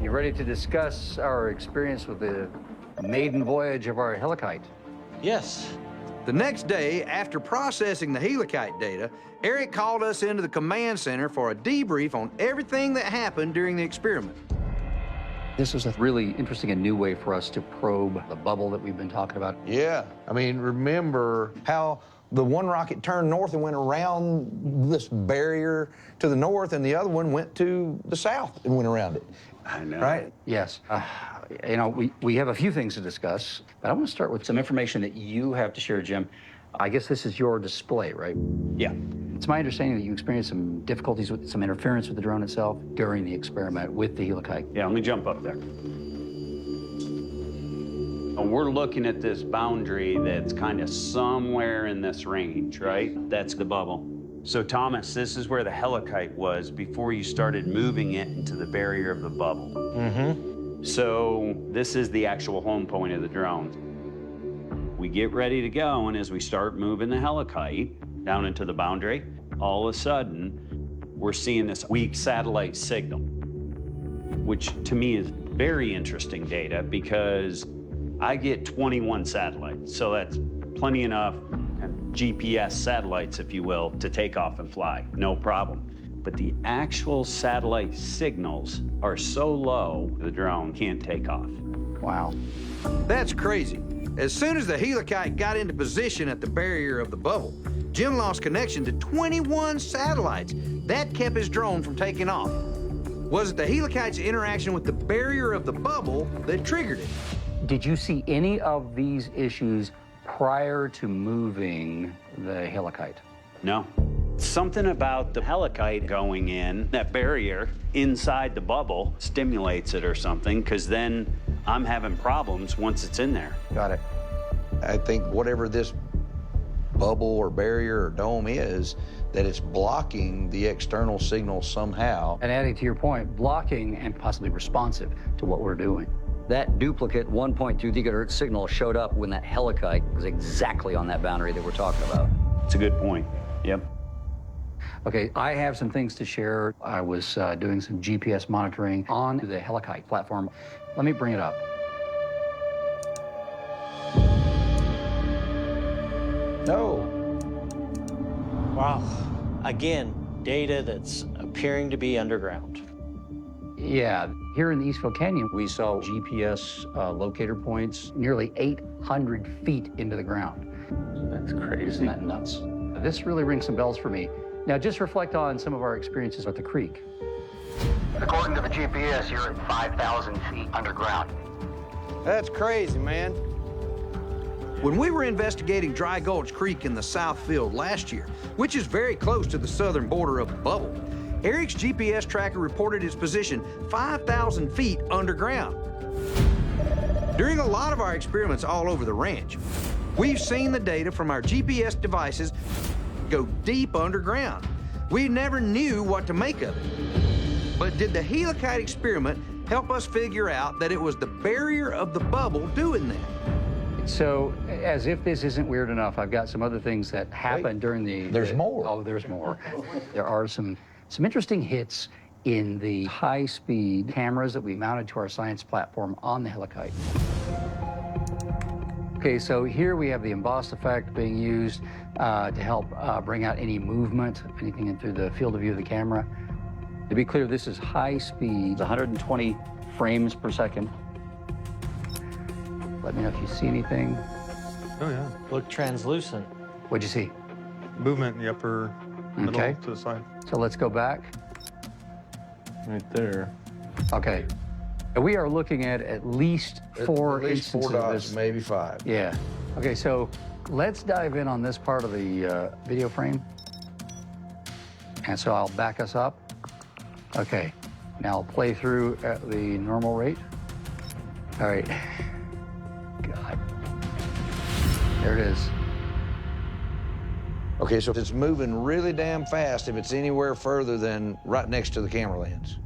You ready to discuss our experience with the maiden voyage of our Helikite? Yes. The next day, after processing the Helikite data, Eric called us into the command center for a debrief on everything that happened during the experiment. This was a really interesting and new way for us to probe the bubble that we've been talking about. Yeah. I mean, remember how the one rocket turned north and went around this barrier to the north, and the other one went to the south and went around it. I know. Right? Yes. You know, we have a few things to discuss, but I want to start with some information that you have to share, Jim. I guess this is your display, right? Yeah. It's my understanding that you experienced some difficulties with some interference with the drone itself during the experiment with the Helikite. Yeah, let me jump up there. We're looking at this boundary that's kind of somewhere in this range, right? That's the bubble. So, Thomas, this is where the Helikite was before you started moving it into the barrier of the bubble. Mm-hmm. So, this is the actual home point of the drone. We get ready to go, and as we start moving the Helikite down into the boundary, all of a sudden, we're seeing this weak satellite signal, which to me is very interesting data because I get 21 satellites, so that's plenty enough GPS satellites, if you will, to take off and fly, no problem. But the actual satellite signals are so low, the drone can't take off. Wow. That's crazy. As soon as the Helikite got into position at the barrier of the bubble, Jim lost connection to 21 satellites. That kept his drone from taking off. Was it the Helikite's interaction with the barrier of the bubble that triggered it? Did you see any of these issues prior to moving the Helikite? No. Something about the Helikite going in, that barrier inside the bubble stimulates it or something, because then I'm having problems once it's in there. Got it. I think whatever this bubble or barrier or dome is, that it's blocking the external signal somehow. And adding to your point, blocking and possibly responsive to what we're doing. That duplicate 1.2 gigahertz signal showed up when that Helikite was exactly on that boundary that we're talking about. It's a good point. Yep. Okay, I have some things to share. I was doing some GPS monitoring on the Helikite platform. Let me bring it up. No. Wow. Again, data that's appearing to be underground. Yeah, here in the Eastfield Canyon, we saw GPS locator points nearly 800 feet into the ground. That's crazy. Isn't that nuts? This really rings some bells for me. Now, just reflect on some of our experiences at the creek. According to the GPS, you're at 5,000 feet underground. That's crazy, man. When we were investigating Dry Gulch Creek in the South Field last year, which is very close to the southern border of the bubble, Eric's GPS tracker reported his position 5,000 feet underground. During a lot of our experiments all over the ranch, we've seen the data from our GPS devices go deep underground. We never knew what to make of it. But did the Helikite experiment help us figure out that it was the barrier of the bubble doing that? So, as if this isn't weird enough, I've got some other things that happened during the... There's more. Oh, there's more. There are some interesting hits in the high-speed cameras that we mounted to our science platform on the Helikite. Okay, so here we have the embossed effect being used to help bring out any movement, anything in through the field of view of the camera. To be clear, this is high speed, 120 frames per second. Let me know if you see anything. Oh, yeah. Look translucent. What'd you see? Movement in the upper middle Okay. to the side. So let's go back. Right there. Okay. We are looking at least four At least instances 4 of dots, this. maybe 5. Yeah. Okay, so let's dive in on this part of the video frame. And so I'll back us up. Okay. Now I'll play through at the normal rate. All right. God. There it is. Okay, so it's moving really damn fast if it's anywhere further than right next to the camera lens.